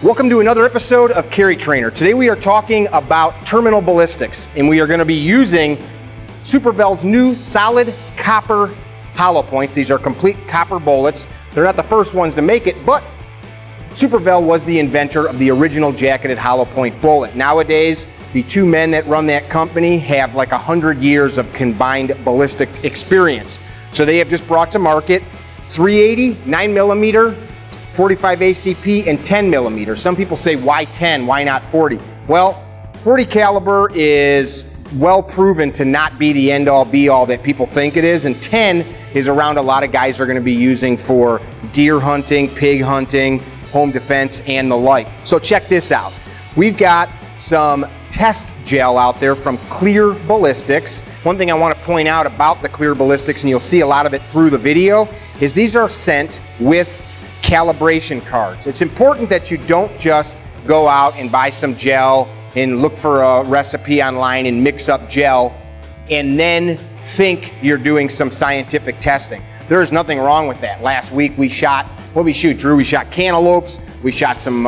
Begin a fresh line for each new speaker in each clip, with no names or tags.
Welcome to another episode of Carry Trainer. Today we are talking about terminal ballistics, and we are going to be using Super Vel's new solid copper hollow points. These are complete copper bullets. They're not the first ones to make it, but Super Vel was the inventor of the original jacketed hollow point bullet. Nowadays, the two men that run that company have like 100 years of combined ballistic experience. So they have just brought to market 380, 9mm, 45 ACP, and 10 millimeter. Some people say, why 10? Why not 40? Well, 40 caliber is well proven to not be the end all be all that people think it is, and 10 is around a lot of guys are going to be using for deer hunting, pig hunting, home defense, and the like. So check this out. We've got some test gel out there from Clear Ballistics. One thing I want to point out about the Clear Ballistics, and you'll see a lot of it through the video, is these are sent with calibration cards. It's important that you don't just go out and buy some gel and look for a recipe online and mix up gel and then think you're doing some scientific testing. There is nothing wrong with that. Last week we shot, what did we shoot, Drew? We shot cantaloupes, we shot some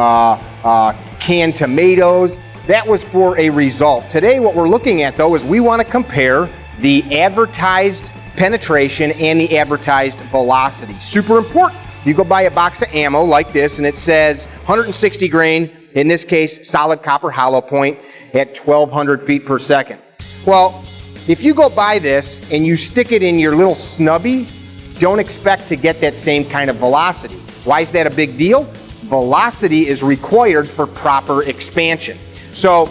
canned tomatoes. That was for a result. Today what we're looking at though is we want to compare the advertised penetration and the advertised velocity. Super important. You go buy a box of ammo like this and it says 160 grain, in this case solid copper hollow point at 1200 feet per second. Well, if you go buy this and you stick it in your little snubby, don't expect to get that same kind of velocity. Why is that a big deal? Velocity is required for proper expansion. So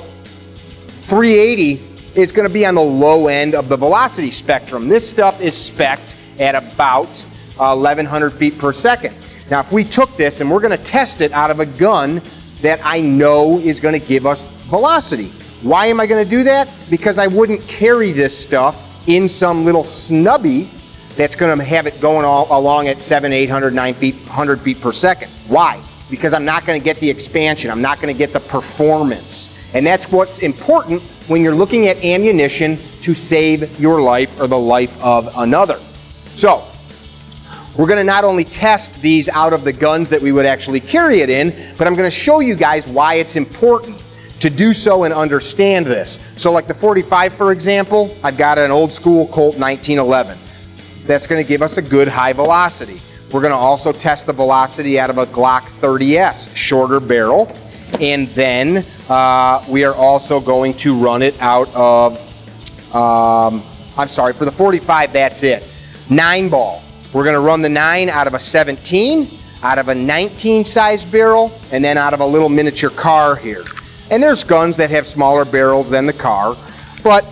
380 is going to be on the low end of the velocity spectrum. This stuff is spec'd at about 1100 feet per second. Now if we took this and we're going to test it out of a gun that I know is going to give us velocity. Why am I going to do that? Because I wouldn't carry this stuff in some little snubby that's going to have it going all along at 700, 800, 900 feet per second. Why? Because I'm not going to get the expansion. I'm not going to get the performance. And that's what's important when you're looking at ammunition to save your life or the life of another. So we're going to not only test these out of the guns that we would actually carry it in, but I'm going to show you guys why it's important to do so and understand this. So like the 45, for example, I've got an old school Colt 1911. That's going to give us a good high velocity. We're going to also test the velocity out of a Glock 30S, shorter barrel. And then we are also going to run it out of, for the 45, that's it. 9-ball. We're going to run the 9 out of a 17, out of a 19 size barrel, and then out of a little miniature Kahr here. And there's guns that have smaller barrels than the Kahr, but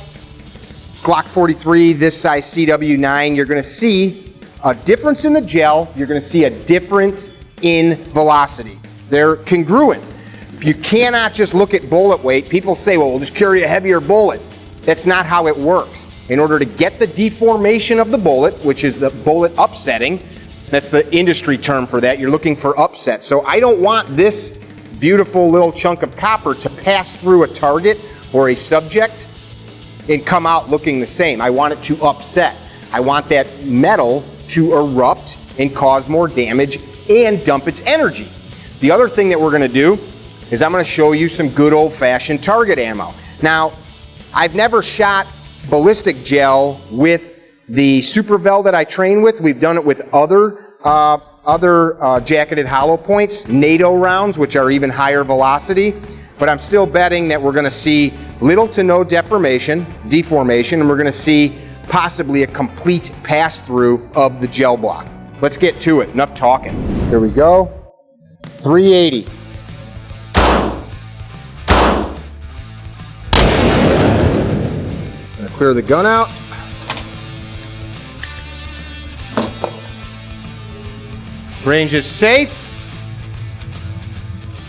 Glock 43, this size CW9, you're going to see a difference in the gel. You're going to see a difference in velocity. They're congruent. You cannot just look at bullet weight. People say, well, we'll just carry a heavier bullet. That's not how it works. In order to get the deformation of the bullet, which is the bullet upsetting, that's the industry term for that, you're looking for upset. So I don't want this beautiful little chunk of copper to pass through a target or a subject and come out looking the same. I want it to upset. I want that metal to erupt and cause more damage and dump its energy. The other thing that we're going to do is I'm going to show you some good old-fashioned target ammo. Now, I've never shot ballistic gel with the Super Vel that I train with. We've done it with other jacketed hollow points, NATO rounds, which are even higher velocity. But I'm still betting that we're going to see little to no deformation, and we're going to see possibly a complete pass-through of the gel block. Let's get to it. Enough talking. Here we go. 380. Gonna clear the gun out. Range is safe.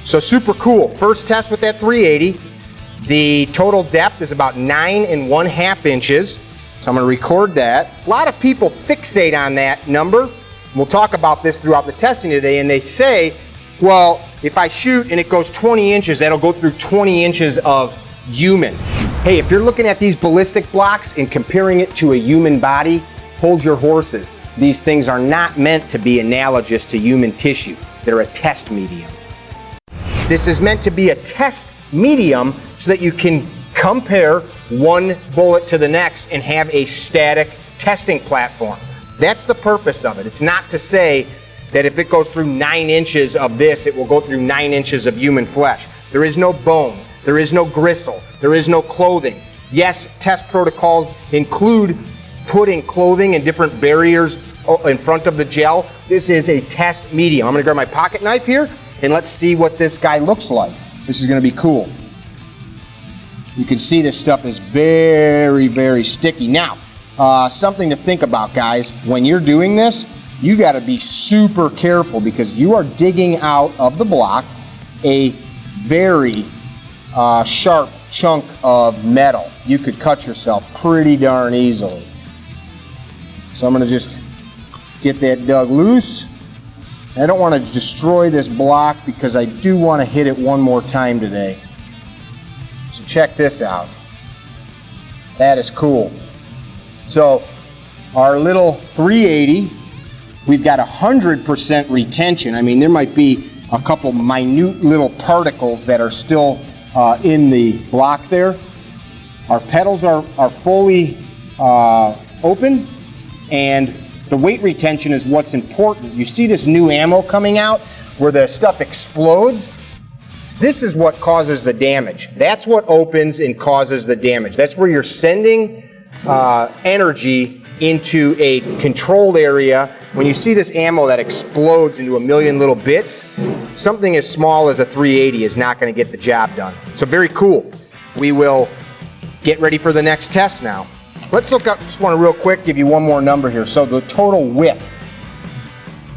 So super cool. First test with that 380. The total depth is about 9 1/2 inches. So I'm going to record that. A lot of people fixate on that number. We'll talk about this throughout the testing today, and they say, well, if I shoot and it goes 20 inches, that'll go through 20 inches of human. Hey, if you're looking at these ballistic blocks and comparing it to a human body, hold your horses. These things are not meant to be analogous to human tissue. They're a test medium. This is meant to be a test medium so that you can compare one bullet to the next and have a static testing platform. That's the purpose of it. It's not to say that if it goes through 9 inches of this, it will go through 9 inches of human flesh. There is no bone, there is no gristle, there is no clothing. Yes, test protocols include putting clothing and different barriers in front of the gel. This is a test medium. I'm gonna grab my pocket knife here and let's see what this guy looks like. This is gonna be cool. You can see this stuff is very, very sticky. Now, something to think about, guys. When you're doing this, you gotta be super careful because you are digging out of the block a very sharp chunk of metal. You could cut yourself pretty darn easily. So I'm gonna just get that dug loose. I don't want to destroy this block because I do want to hit it one more time today. So check this out. That is cool. So our little 380, we've got 100% retention. I mean, there might be a couple minute little particles that are still in the block there. Our pedals are fully open, and the weight retention is what's important. You see this new ammo coming out where the stuff explodes? This is what causes the damage. That's what opens and causes the damage. That's where you're sending energy into a controlled area. When you see this ammo that explodes into a million little bits, something as small as a 380 is not going to get the job done. So very cool. We will get ready for the next test now. Let's look up, just want to real quick give you one more number here. So the total width.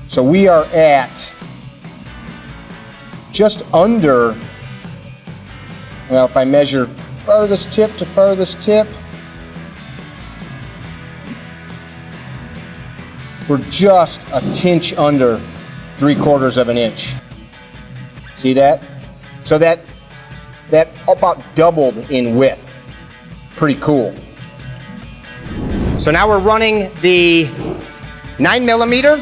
So we are at just under, well, if I measure farthest tip to farthest tip, we're just a tinch under 3/4 of an inch. See that? So that about doubled in width. Pretty cool. So now we're running the 9mm,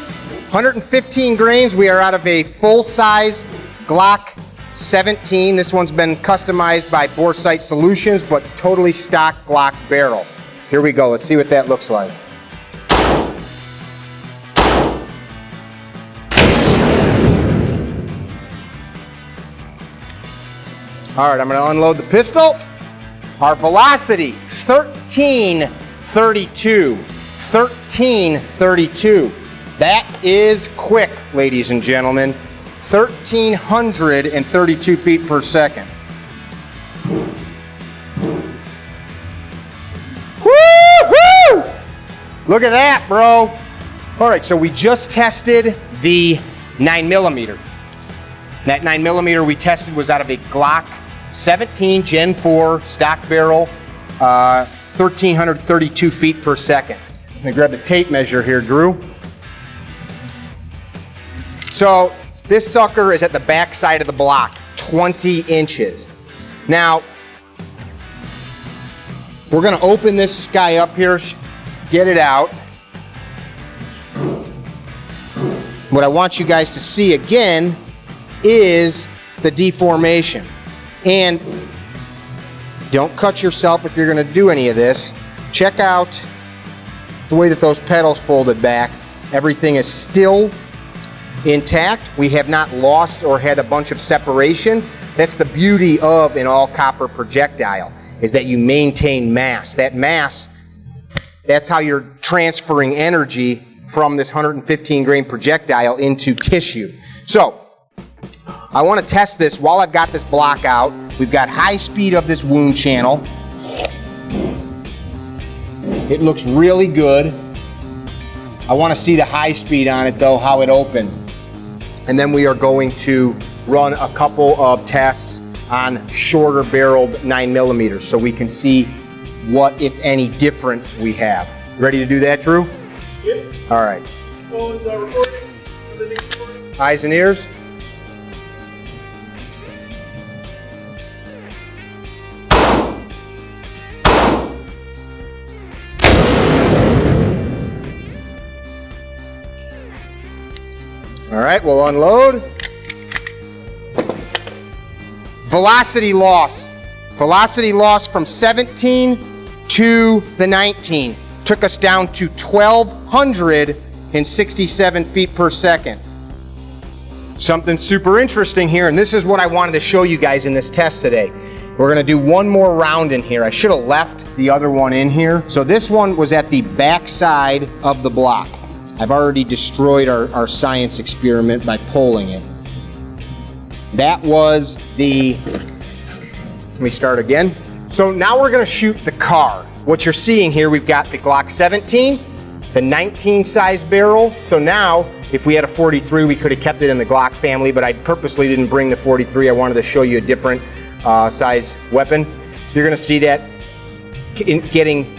115 grains. We are out of a full-size Glock 17. This one's been customized by Boresight Solutions, but totally stock Glock barrel. Here we go. Let's see what that looks like. All right, I'm going to unload the pistol. Our velocity, 1332. 1332. That is quick, ladies and gentlemen. 1,332 feet per second. Woo-hoo! Look at that, bro. All right, so we just tested the 9mm. That 9mm we tested was out of a Glock 17 Gen 4 stock barrel, 1,332 feet per second. Let me grab the tape measure here, Drew. So this sucker is at the back side of the block, 20 inches. Now, we're gonna open this guy up here, get it out. What I want you guys to see again is the deformation. And don't cut yourself if you're gonna do any of this. Check out the way that those pedals folded back. Everything is still intact. We have not lost or had a bunch of separation. That's the beauty of an all copper projectile, is that you maintain mass. That mass, that's how you're transferring energy from this 115 grain projectile into tissue. So, I want to test this while I've got this block out. We've got high speed of this wound channel. It looks really good. I want to see the high speed on it though, how it opened. And then we are going to run a couple of tests on shorter barreled 9mm so we can see what, if any, difference we have. Ready to do that, Drew?
Yep.
All right.
Phones are recording.
Eyes and ears. All right, we'll unload. Velocity loss. Velocity loss from 17 to the 19 took us down to 1,267 feet per second. Something super interesting here, and this is what I wanted to show you guys in this test today. We're gonna do one more round in here. I should have left the other one in here. So this one was at the back side of the block. I've already destroyed our science experiment by pulling it. That was the, let me start again. So now we're gonna shoot the Kahr. What you're seeing here, we've got the Glock 17, the 19 size barrel. So now, if we had a 43, we could have kept it in the Glock family, but I purposely didn't bring the 43. I wanted to show you a different size weapon. You're gonna see that getting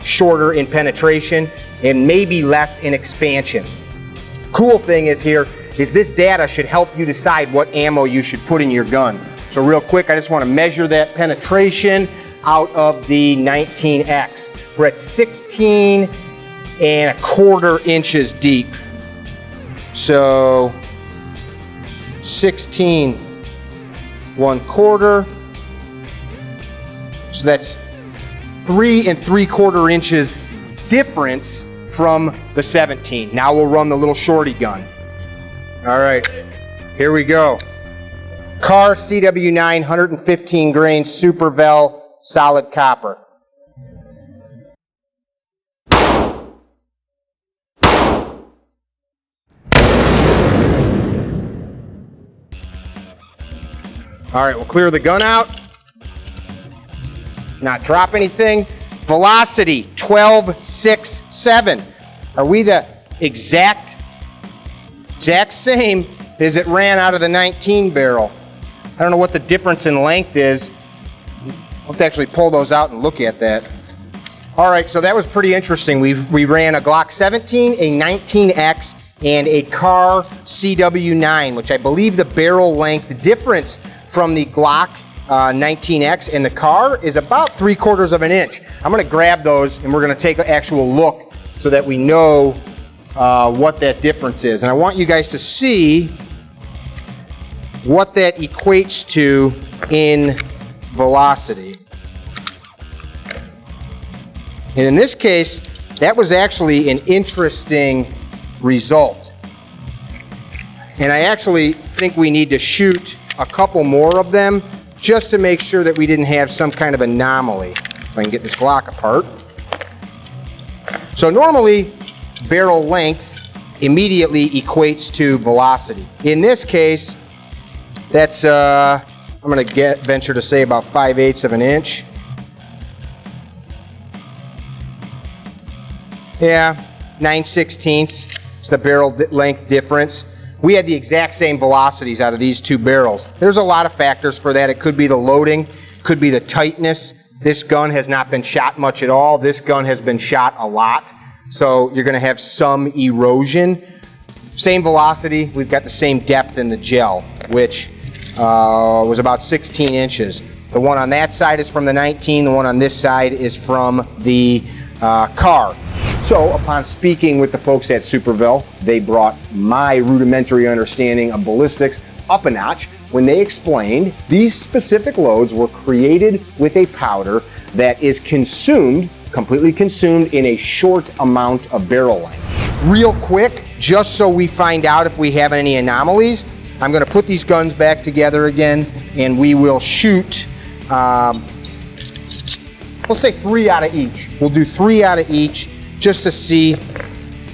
shorter in penetration and maybe less in expansion. Cool thing is here is this data should help you decide what ammo you should put in your gun. So real quick, I just want to measure that penetration out of the 19X. We're at 16.25 inches deep. So 16.25. So that's 3.75 inches difference from the 17. Now we'll run the little shorty gun. All right, here we go. Kahr CW9, 115 grain, Super Vel, solid copper. All right, we'll clear the gun out. Not drop anything. Velocity, 12.67. Are we the exact same as it ran out of the 19 barrel? I don't know what the difference in length is. I'll have to actually pull those out and look at that. All right, so that was pretty interesting. We ran a Glock 17, a 19X, and a Kahr CW9, which I believe the barrel length difference from the Glock 19X and the Kahr is about 3/4 inch. I'm gonna grab those and we're gonna take an actual look so that we know what that difference is. And I want you guys to see what that equates to in velocity. And in this case, that was actually an interesting result. And I actually think we need to shoot a couple more of them just to make sure that we didn't have some kind of anomaly. If I can get this Glock apart. So normally, barrel length immediately equates to velocity. In this case, that's, I'm gonna venture to say about 5/8 inch. Yeah, 9/16 is the barrel length difference. We had the exact same velocities out of these two barrels. There's a lot of factors for that. It could be the loading, could be the tightness. This gun has not been shot much at all. This gun has been shot a lot. So you're gonna have some erosion. Same velocity, we've got the same depth in the gel, which was about 16 inches. The one on that side is from the 19, the one on this side is from the Kahr. So upon speaking with the folks at Super Vel, they brought my rudimentary understanding of ballistics up a notch when they explained these specific loads were created with a powder that is consumed, completely consumed in a short amount of barrel length. Real quick, just so we find out if we have any anomalies, I'm gonna put these guns back together again and we will shoot, we'll say 3 out of each. We'll do 3 out of each just to see,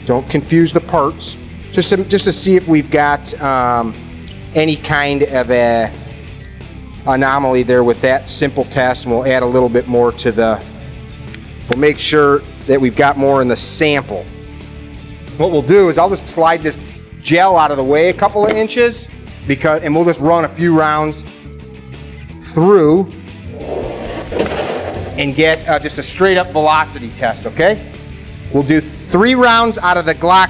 don't confuse the parts, just to see if we've got any kind of a anomaly there with that simple test, and we'll add a little bit more to the, we'll make sure that we've got more in the sample. What we'll do is I'll just slide this gel out of the way a couple of inches and we'll just run a few rounds through and get just a straight up velocity test, okay? We'll do 3 rounds out of the Glock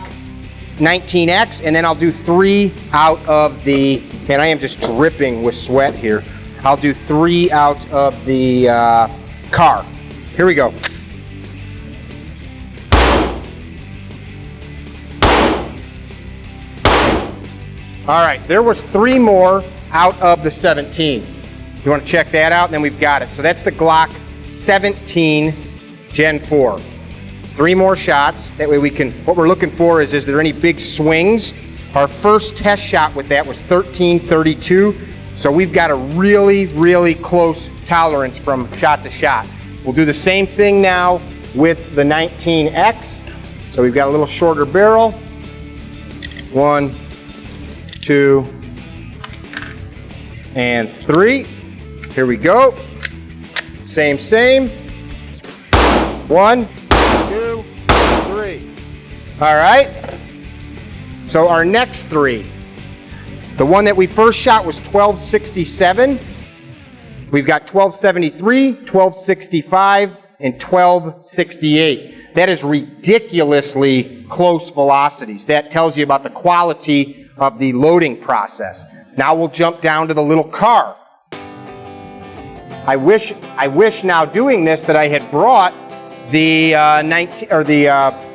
19X, and then I'll do 3 out of the, man, I am just dripping with sweat here. I'll do 3 out of the Kahr. Here we go. All right, there was 3 more out of the 17. You want to check that out, and then we've got it. So that's the Glock 17 Gen 4. 3 more shots. That way we can, what we're looking for is there any big swings? Our first test shot with that was 13.32. So we've got a really, really close tolerance from shot to shot. We'll do the same thing now with the 19X. So we've got a little shorter barrel. 1, 2, and 3. Here we go. Same. 1, 2, 3. All right. So our next 3. The one that we first shot was 1267. We've got 1273, 1265, and 1268. That is ridiculously close velocities. That tells you about the quality of the loading process. Now we'll jump down to the little Kahr. I wish now doing this that I had brought the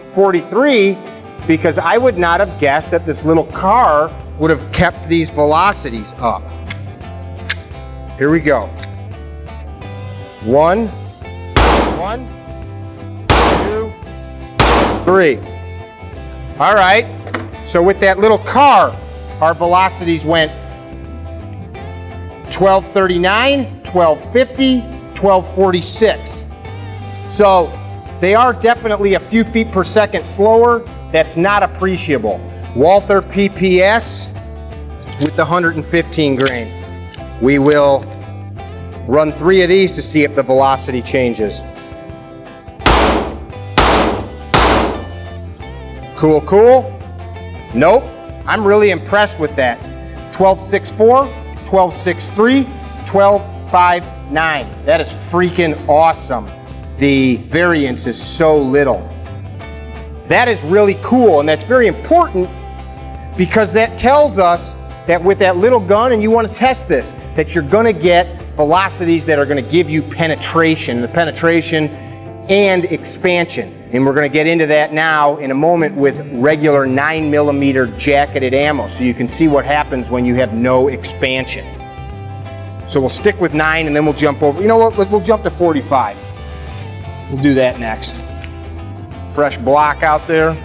43, because I would not have guessed that this little Kahr would have kept these velocities up. Here we go. 1, 2, 3. All right. So with that little Kahr, our velocities went 1239, 1250, 1246. So they are definitely a few feet per second slower. That's not appreciable. Walther PPS with the 115 grain. We will run 3 of these to see if the velocity changes. Cool. Nope. I'm really impressed with that. 1264, 1263, 1259. That is freaking awesome. The variance is so little. That is really cool, and that's very important because that tells us that with that little gun, and you want to test this, that you're going to get velocities that are going to give you penetration and expansion. And we're going to get into that now in a moment with regular 9mm jacketed ammo, so you can see what happens when you have no expansion. So we'll stick with 9, and then we'll jump over. You know what? We'll jump to 45. We'll do that next. Fresh block out there.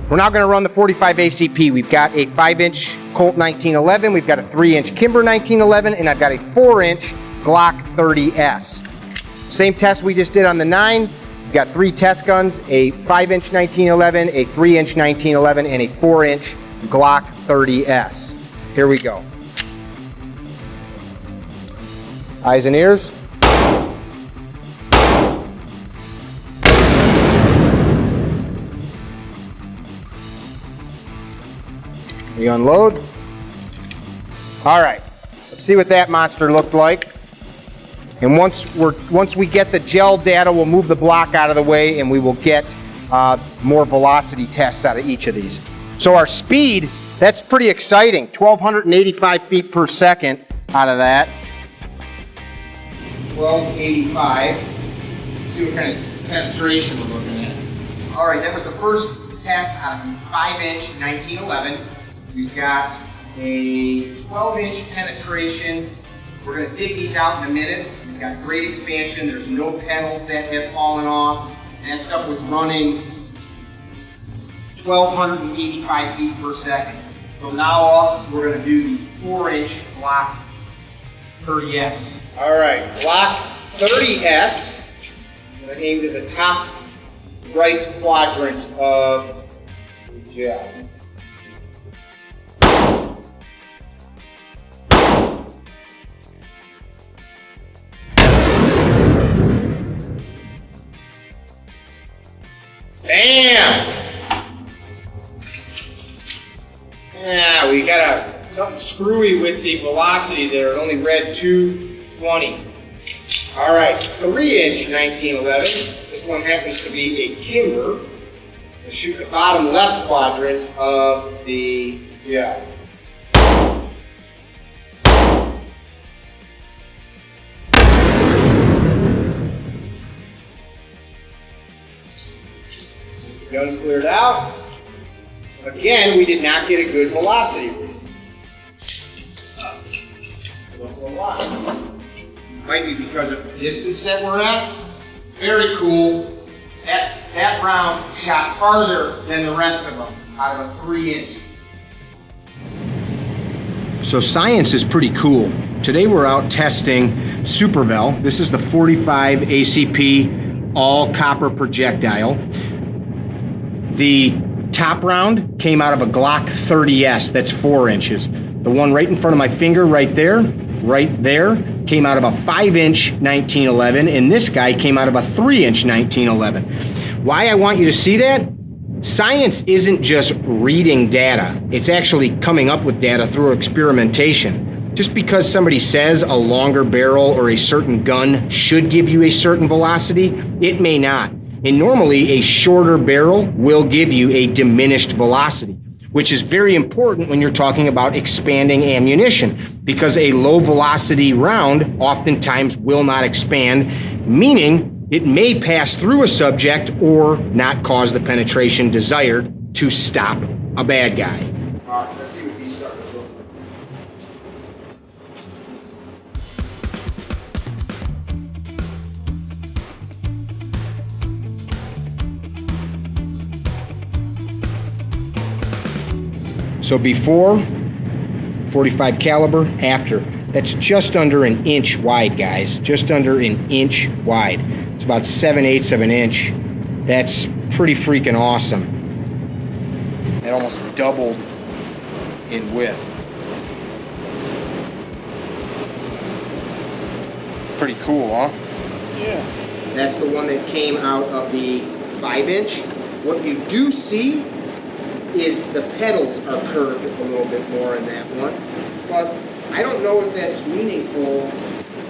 We're now going to run the 45 ACP. We've got a 5-inch Colt 1911, we've got a 3-inch Kimber 1911, and I've got a 4-inch Glock 30S. Same test we just did on the 9. We've got 3 test guns, a 5-inch 1911, a 3-inch 1911, and a 4-inch Glock 30S. Here we go. Eyes and ears. We unload. All right, let's see what that monster looked like. And once we get the gel data, we'll move the block out of the way and we will get more velocity tests out of each of these. So our speed, that's pretty exciting. 1,285 feet per second out of that. 1285. Let's see what kind of penetration we're looking at. All right, that was the first test out of the 5-inch 1911. We've got a 12-inch penetration. We're going to dig these out in a minute. We've got great expansion. There's no pedals that have fallen off. And that stuff was running 1,285 feet per second. So now we're going to do the 4-inch Glock 30S. All right, Glock 30S. I'm going to aim to the top right quadrant of the gel. Bam! Yeah, we got something screwy with the velocity there. It only read 220. All right, 3-inch 1911. This one happens to be a Kimber. Let's shoot the bottom left quadrant of the gel. Gun cleared out. Again, we did not get a good velocity read. Might be because of the distance that we're at. Very cool. That round shot farther than the rest of them, out of a 3-inch. So science is pretty cool. Today we're out testing Super Vel. This is the 45 ACP all copper projectile. The top round came out of a Glock 30S, that's 4 inches. The one right in front of my finger right there, came out of a 5-inch 1911, and this guy came out of a 3-inch 1911. Why I want you to see that? Science isn't just reading data, it's actually coming up with data through experimentation. Just because somebody says a longer barrel or a certain gun should give you a certain velocity, it may not. And normally a shorter barrel will give you a diminished velocity, which is very important when you're talking about expanding ammunition, because a low velocity round oftentimes will not expand, meaning it may pass through a subject or not cause the penetration desired to stop a bad guy. All right, let's see what these suckers look like. So before 45 caliber, after. That's just under an inch wide, guys. Just under an inch wide. It's about 7/8 of an inch. That's pretty freaking awesome. It almost doubled in width. Pretty cool, huh?
Yeah.
That's the one that came out of the 5-inch. What you do see is the pedals are curved a little bit more in that one, but I don't know if that's meaningful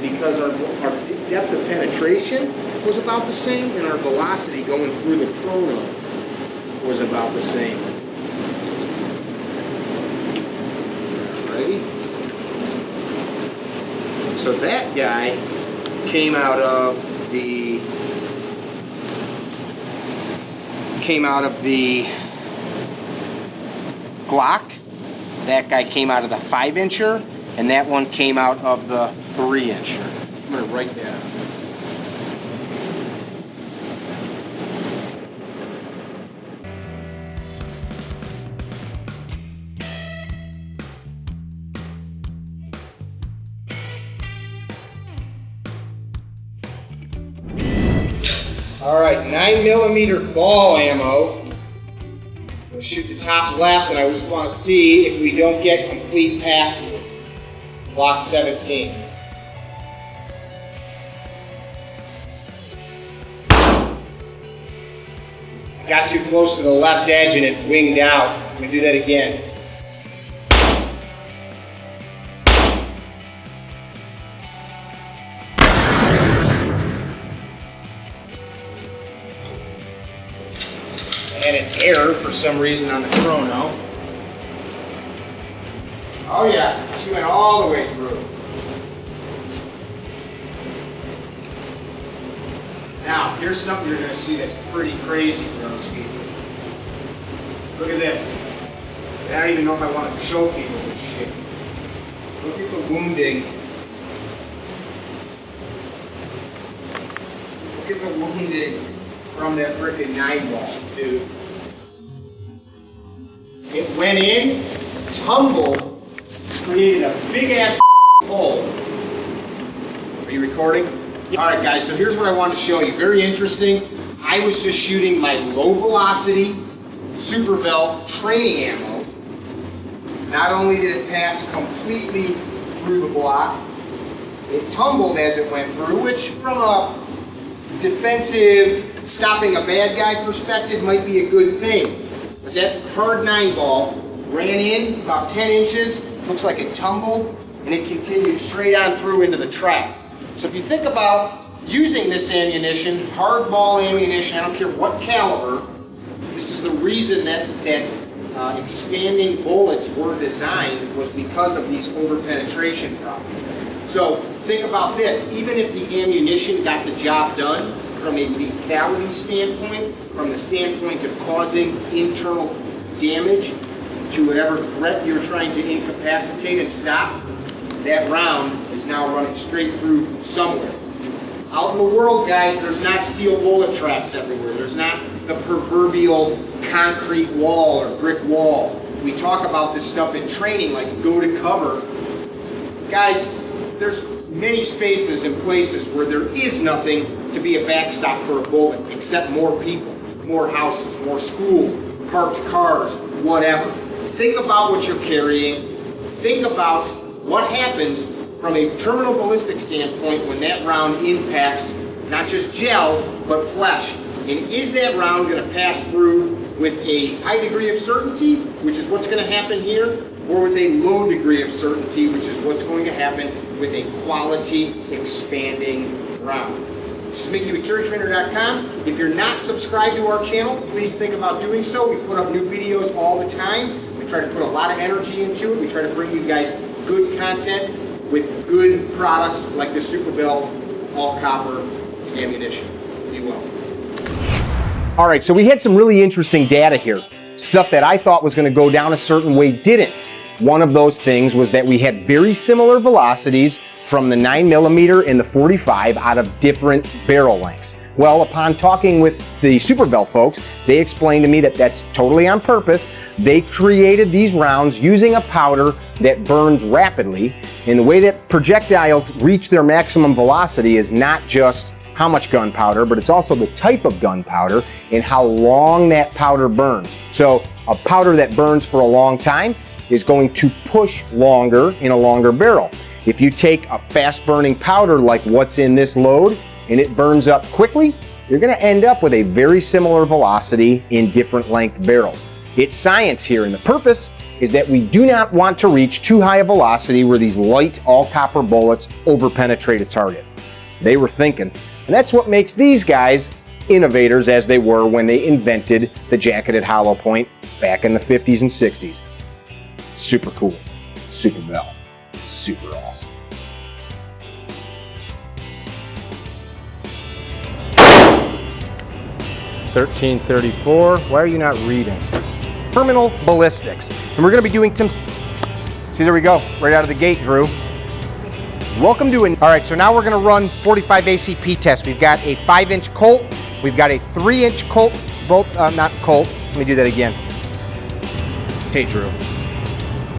because our depth of penetration was about the same and our velocity going through the chrono was about the same. Alrighty. So that guy came out of the Glock. That guy came out of the 5-incher, and that one came out of the 3-incher. I'm going to write that down. All right, 9mm ball ammo. We'll shoot the top left, and I just want to see if we don't get complete pass-through. Block 17. I got too close to the left edge and it winged out. I'm going to do that again. I had an error for some reason on the chrono. Oh yeah, she went all the way through. Now, here's something you're going to see that's pretty crazy, Broski. Look at this. I don't even know if I want to show people this shit. Look at the wounding. Look at the wounding from that frickin' 9-ball, dude. It went in, tumbled, created a big ass hole. Are you recording? Yep. All right, guys, so here's what I want to show you. Very interesting. I was just shooting my low velocity Super Vel training ammo. Not only did it pass completely through the block, it tumbled as it went through, which from a defensive, stopping a bad guy perspective might be a good thing. But that hard 9-ball ran in about 10 inches, looks like it tumbled, and it continued straight on through into the trap. So if you think about using this ammunition, hardball ammunition, I don't care what caliber, this is the reason that expanding bullets were designed, was because of these over-penetration problems. So think about this, even if the ammunition got the job done from a lethality standpoint, from the standpoint of causing internal damage to whatever threat you're trying to incapacitate and stop, that round is now running straight through somewhere. Out in the world, guys, there's not steel bullet traps everywhere. There's not the proverbial concrete wall or brick wall. We talk about this stuff in training, like go to cover. Guys, there's many spaces and places where there is nothing to be a backstop for a bullet except more people, more houses, more schools, parked cars, whatever. Think about what you're carrying. Think about what happens from a terminal ballistic standpoint when that round impacts not just gel, but flesh. And is that round going to pass through with a high degree of certainty, which is what's going to happen here, or with a low degree of certainty, which is what's going to happen with a quality expanding round? This is Mickey with CarryTrainer.com. If you're not subscribed to our channel, please think about doing so. We put up new videos all the time. We try to put a lot of energy into it. We try to bring you guys good content with good products like the Super Vel all copper ammunition. Be well. All right, so we had some really interesting data here. Stuff that I thought was going to go down a certain way didn't. One of those things was that we had very similar velocities from the 9mm and the 45 out of different barrel lengths. Well, upon talking with the Super Vel folks, they explained to me that that's totally on purpose. They created these rounds using a powder that burns rapidly, and the way that projectiles reach their maximum velocity is not just how much gunpowder, but it's also the type of gunpowder and how long that powder burns. So a powder that burns for a long time is going to push longer in a longer barrel. If you take a fast burning powder like what's in this load and it burns up quickly, you're going to end up with a very similar velocity in different length barrels. It's science here, and the purpose is that we do not want to reach too high a velocity where these light all copper bullets overpenetrate a target. They were thinking, and that's what makes these guys innovators as they were when they invented the jacketed hollow point back in the 50s and 60s. Super cool. Super Vel. Super awesome. $13.34. Why are you not reading? Terminal ballistics. And we're going to be doing some. See, there we go. Right out of the gate, Drew. Welcome to an. All right, so now we're going to run 45 ACP tests. We've got a 5-inch Colt. We've got a 3-inch Colt. Not Colt. Let me do that again. Hey, Drew.